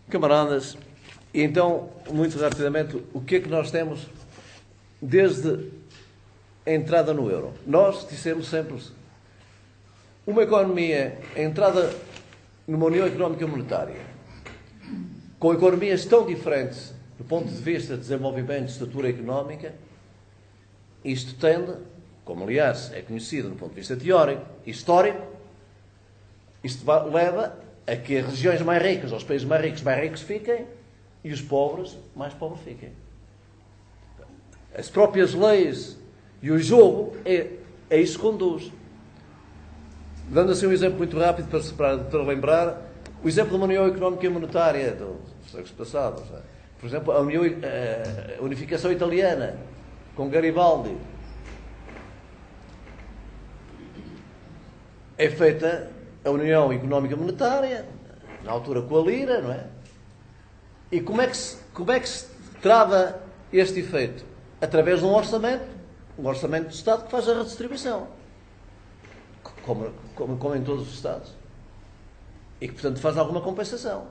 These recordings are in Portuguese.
Camaradas, e então, muito rapidamente, o que é que nós temos desde a entrada no euro? Nós dissemos sempre uma economia, a entrada numa União Económica e Monetária, com economias tão diferentes do ponto de vista de desenvolvimento, de estrutura económica, isto tende, como aliás é conhecido do ponto de vista teórico e histórico, isto leva a que as regiões mais ricas, ou os países mais ricos fiquem e os pobres mais pobres fiquem. As próprias leis e o jogo é isso que conduz. Dando assim um exemplo muito rápido para lembrar, o exemplo de uma União Económica e Monetária dos séculos passados. Por exemplo, a unificação italiana com Garibaldi é feita a União Económica e Monetária, na altura com a lira, não é? E como é que se trava este efeito? Através de um orçamento do Estado que faz a redistribuição, como em todos os Estados, e que, portanto, faz alguma compensação.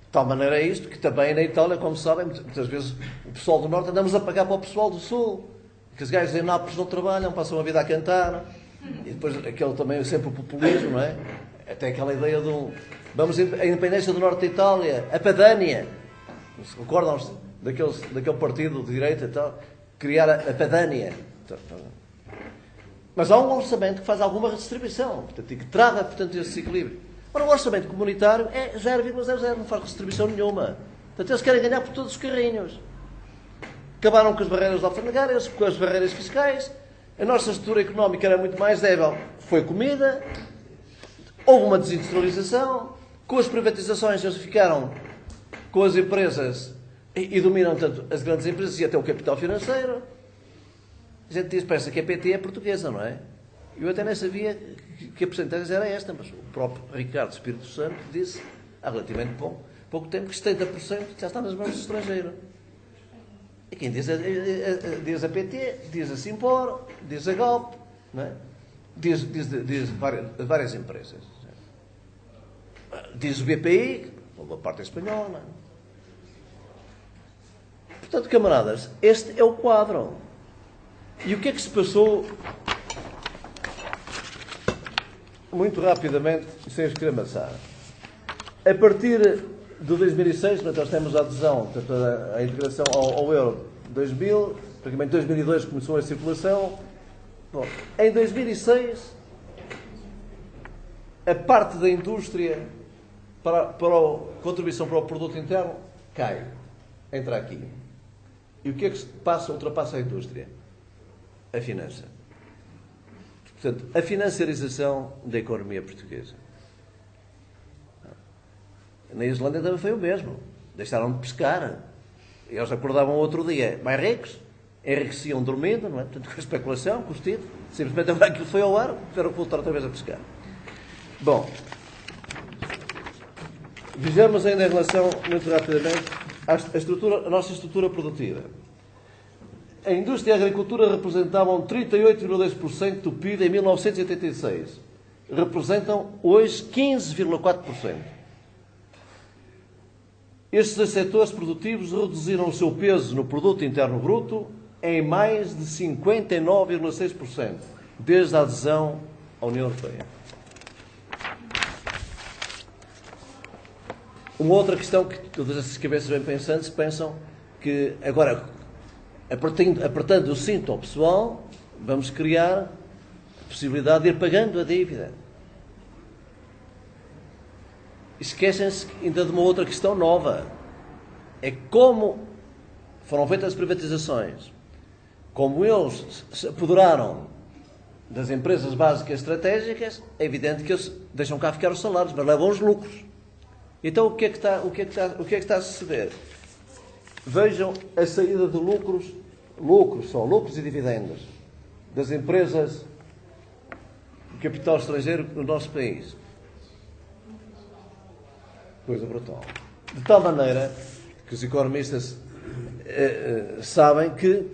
De tal maneira é isto que também na Itália, como sabem, muitas vezes o pessoal do Norte andamos a pagar para o pessoal do Sul, que os gajos em Nápoles não trabalham, passam a vida a cantar, e depois aquele também sempre o populismo, não é? Até aquela ideia vamos a independência do Norte da Itália, a Padânia, se recordam-se daquele partido de direita e tal, criar a Padânia. Mas há um orçamento que faz alguma redistribuição, portanto, e que trava, portanto, esse equilíbrio. Ora, o orçamento comunitário é 0,00, não faz redistribuição nenhuma. Portanto, eles querem ganhar por todos os carrinhos. Acabaram com as barreiras alfandegárias, com as barreiras fiscais. A nossa estrutura económica era muito mais débil. Foi comida, houve uma desindustrialização, com as privatizações eles ficaram com as empresas e dominam tanto as grandes empresas e até o capital financeiro. A gente diz, parece que a PT é portuguesa, não é? Eu até nem sabia que a porcentagem era esta, mas o próprio Ricardo Espírito Santo disse, há relativamente pouco tempo, que 70% já está nas mãos do estrangeiro. E quem diz a PT, diz a Simpor, diz a Galp, não é? Diz várias empresas. Diz o BPI, uma parte espanhola. Portanto, camaradas, este é o quadro. E o que é que se passou, muito rapidamente, sem os querer amassar? A partir de 2006, nós temos a adesão, portanto, a integração ao euro de 2000, praticamente em 2002 começou a circulação. Bom, em 2006, a parte da indústria para a contribuição para o produto interno cai, entra aqui. E o que é que ultrapassa a indústria? A finança. Portanto, a financiarização da economia portuguesa. Na Islândia também foi o mesmo. Deixaram de pescar. Eles acordavam outro dia mais ricos, enriqueciam dormindo, não é? Portanto, com a especulação, com os títulos. Simplesmente agora aquilo foi ao ar, tiveram que voltar outra vez a pescar. Bom, vejamos ainda em relação, muito rapidamente, à nossa estrutura produtiva. A indústria e a agricultura representavam 38,2% do PIB em 1986. Representam hoje 15,4%. Estes dois setores produtivos reduziram o seu peso no produto interno bruto em mais de 59,6% desde a adesão à União Europeia. Uma outra questão que todas essas cabeças bem pensantes pensam que agora, apertando o cinto ao pessoal, vamos criar a possibilidade de ir pagando a dívida. Esquecem-se ainda de uma outra questão nova. É como foram feitas as privatizações, como eles se apoderaram das empresas básicas estratégicas, é evidente que eles deixam cá ficar os salários, mas levam os lucros. Então o que é que está a suceder? Vejam a saída de lucros e dividendos das empresas de capital estrangeiro no nosso país. Coisa brutal. De tal maneira que os economistas sabem que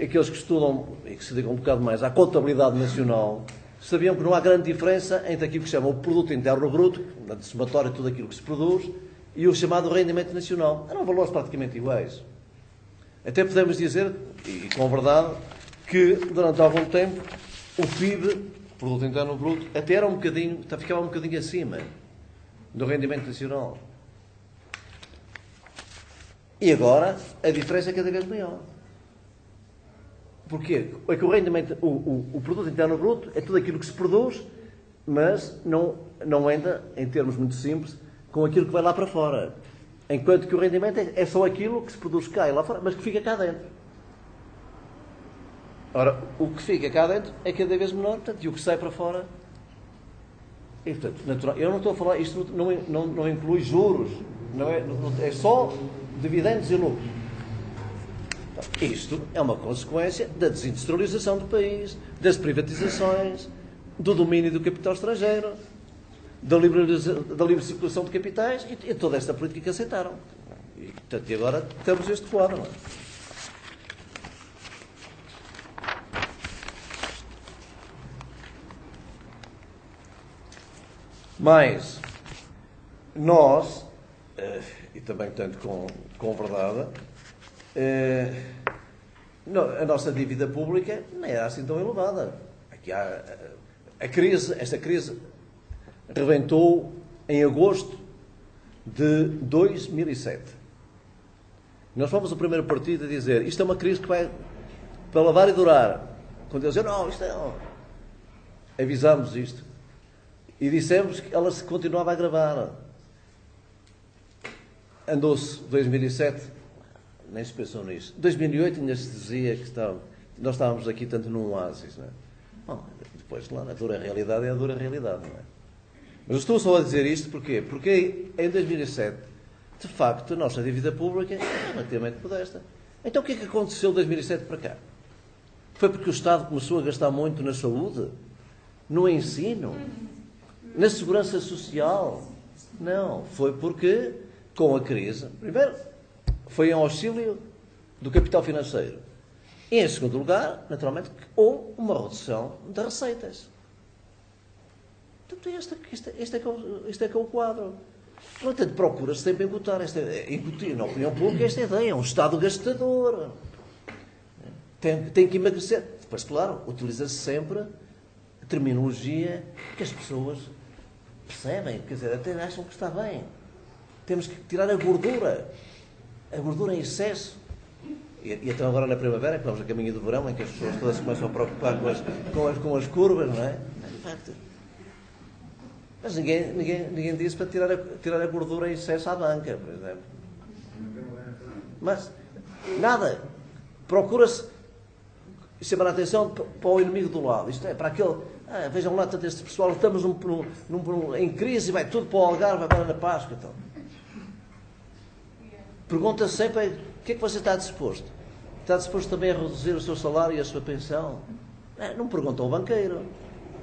aqueles que estudam e que se dedicam um bocado mais à contabilidade nacional sabiam que não há grande diferença entre aquilo que se chama o produto interno bruto, portanto, somatório de tudo aquilo que se produz, e o chamado rendimento nacional. Eram valores praticamente iguais. Até podemos dizer, e com verdade, que durante algum tempo o PIB, produto interno bruto, até era ficava um bocadinho acima do rendimento nacional. E agora a diferença é cada vez maior. Porquê? É que o rendimento, o produto interno bruto é tudo aquilo que se produz, mas não anda, em termos muito simples, com aquilo que vai lá para fora. Enquanto que o rendimento é só aquilo que se produz cá e lá fora, mas que fica cá dentro. Ora, o que fica cá dentro é cada vez menor, portanto, e o que sai para fora e, portanto, natural. Eu não estou a falar, isto não inclui juros, é só dividendos e lucros. Isto é uma consequência da desindustrialização do país, das privatizações, do domínio do capital estrangeiro, da livre circulação de capitais e toda esta política que aceitaram. E, portanto, e agora temos este quadro. Não é? Mas nós, e também tanto com verdade, a nossa dívida pública não era assim tão elevada. Aqui esta crise rebentou em agosto de 2007. Nós fomos o primeiro partido a dizer isto é uma crise que vai para lavar e durar. Quando eles diziam, não, isto é... Avisámos isto. E dissemos que ela se continuava a agravar. Andou-se 2007, nem se pensou nisso. 2008 ainda se dizia que nós estávamos aqui tanto num oásis. Não é? Bom, depois, claro, a dura realidade é a dura realidade. Não é? Mas estou só a dizer isto porquê? Porque em 2007, de facto, a nossa dívida pública é relativamente modesta. Então o que é que aconteceu de 2007 para cá? Foi porque o Estado começou a gastar muito na saúde? No ensino? Na segurança social? Não. Foi porque, com a crise, primeiro, foi em auxílio do capital financeiro. E, em segundo lugar, naturalmente, houve uma redução das receitas. Portanto, este é que é o quadro. Portanto, procura-se sempre incutir na opinião pública esta ideia. É um Estado gastador. Tem que emagrecer. Depois, claro, utiliza-se sempre a terminologia que as pessoas percebem, quer dizer, até acham que está bem. Temos que tirar a gordura em excesso. E então agora na primavera, que vamos a caminho do verão, em que as pessoas todas se começam a preocupar com as curvas, não é? De facto. Mas ninguém disse para tirar a gordura em excesso à banca, por exemplo. Mas, nada. Procura-se chamar a atenção para o inimigo do lado. Isto é, para aquele... vejam lá, tanto este pessoal, estamos em crise, vai tudo para o Algarve agora na Páscoa. Então. Pergunta sempre, o que é que você está disposto? Está disposto também a reduzir o seu salário e a sua pensão? Não pergunta ao banqueiro.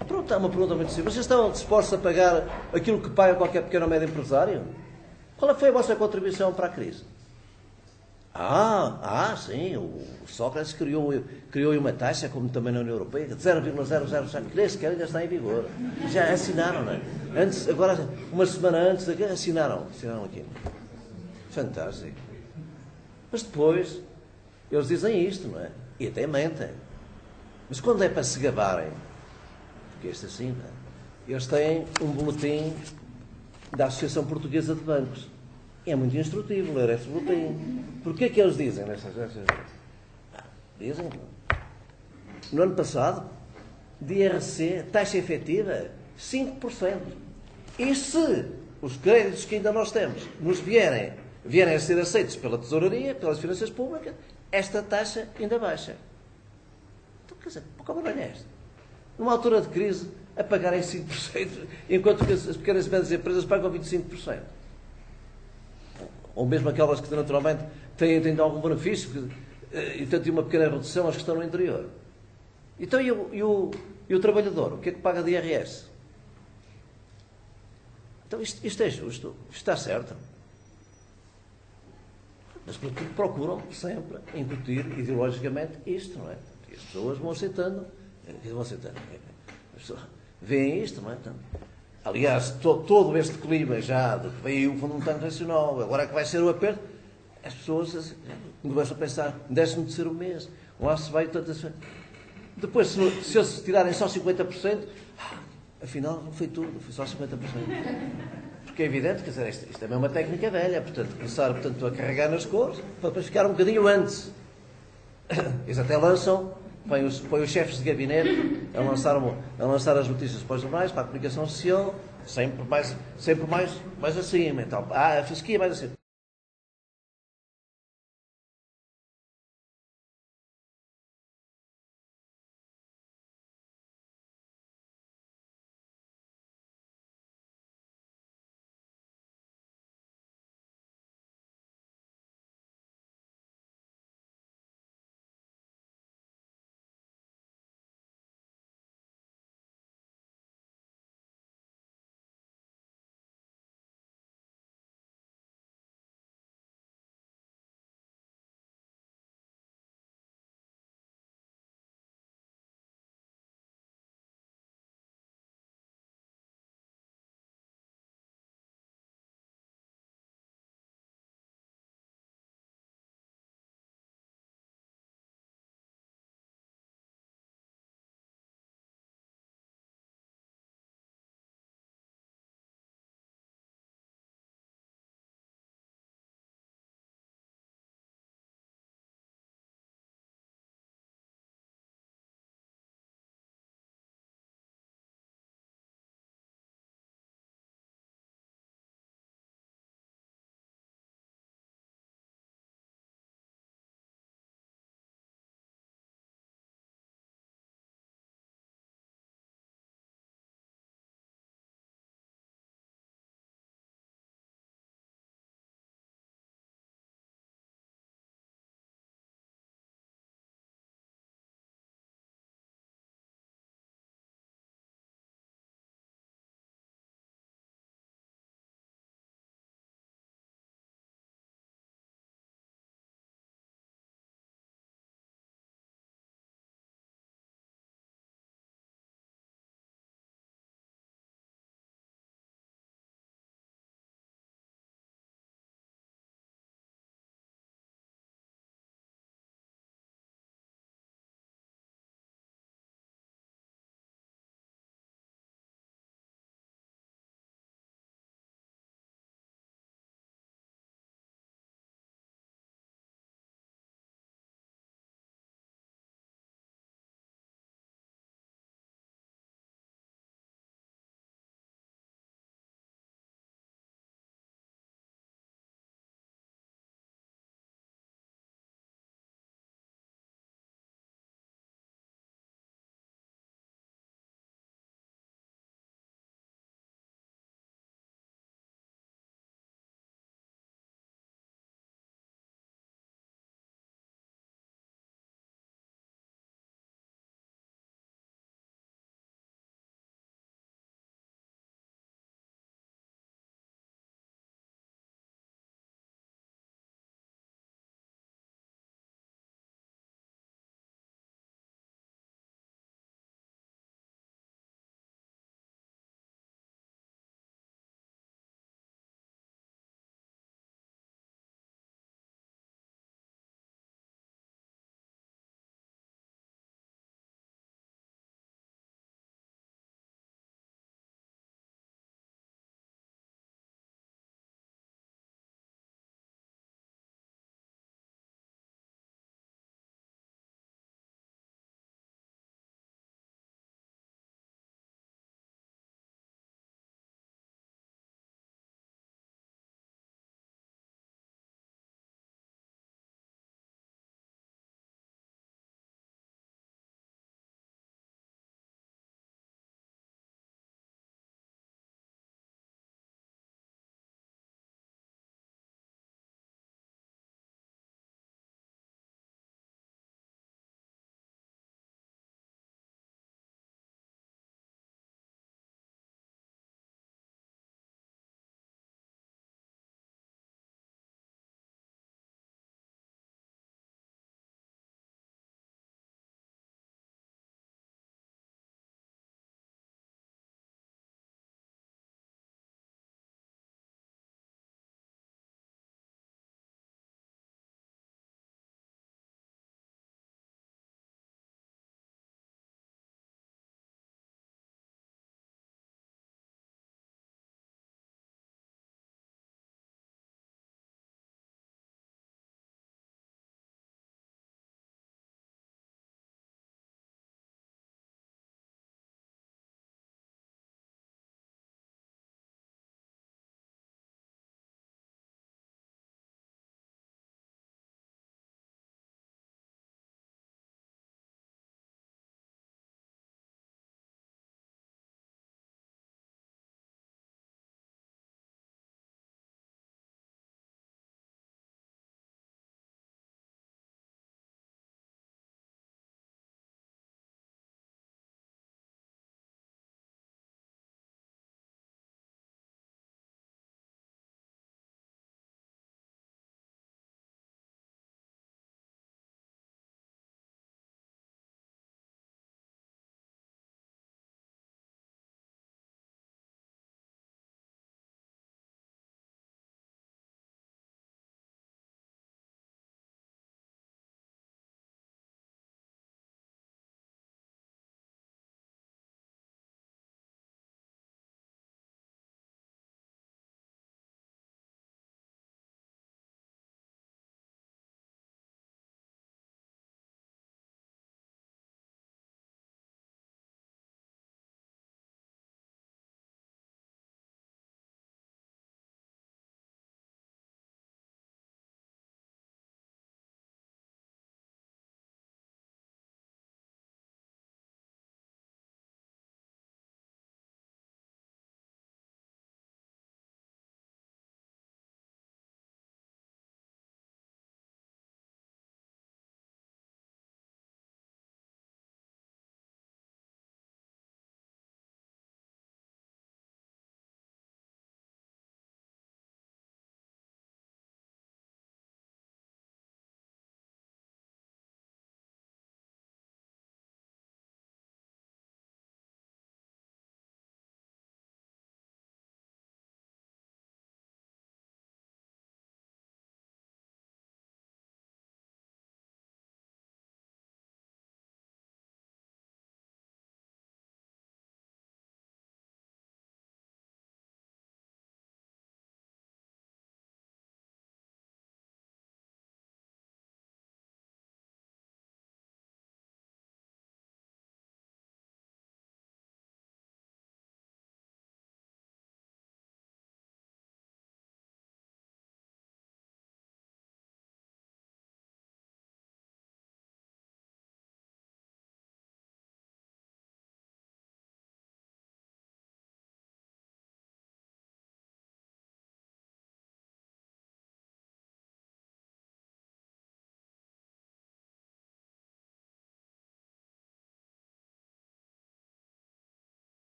É uma pergunta muito simples. Vocês estão dispostos a pagar aquilo que paga qualquer pequeno ou médio empresário? Qual foi a vossa contribuição para a crise? Sim, o Sócrates criou uma taxa, como também na União Europeia, de 0,007, que nem sequer ainda está em vigor. Já assinaram, não é? Agora, uma semana antes, assinaram aquilo. Fantástico. Mas depois, eles dizem isto, não é? E até mentem. Mas quando é para se gabarem, porque este assim, não é? Eles têm um boletim da Associação Portuguesa de Bancos. É muito instrutivo ler esse boletim. Porquê que eles dizem nessas dizem, no ano passado, de IRC, taxa efetiva, 5%. E se os créditos que ainda nós temos nos vierem a ser aceitos pela Tesouraria, pelas finanças públicas, esta taxa ainda baixa. Então, quer dizer, pouca barulho é esta? Numa altura de crise, a pagarem 5%, enquanto que as pequenas e médias empresas pagam 25%. Ou mesmo aquelas que naturalmente têm algum benefício e têm uma pequena redução, as que estão no interior. Então, e o trabalhador? O que é que paga de IRS? Então, isto é justo? Isto está certo? Mas procuram sempre incutir ideologicamente isto, não é? E as pessoas vão aceitando. pessoas veem isto, não é? Então, aliás, todo este clima já de que veio o Fundo Monetário Internacional, agora é que vai ser o aperto, as pessoas começam a pensar, 13º mês, lá se vai tantas vezes. Depois, se eles tirarem só 50%, afinal não foi tudo, foi só 50%. Porque é evidente, quer dizer, isto também é uma técnica velha, portanto, começar a carregar nas cores, para depois ficar um bocadinho antes. Eles até lançam, põem os chefes de gabinete a lançar as notícias para os jornais, para a comunicação social, sempre mais acima. Então, a fisquia mais acima.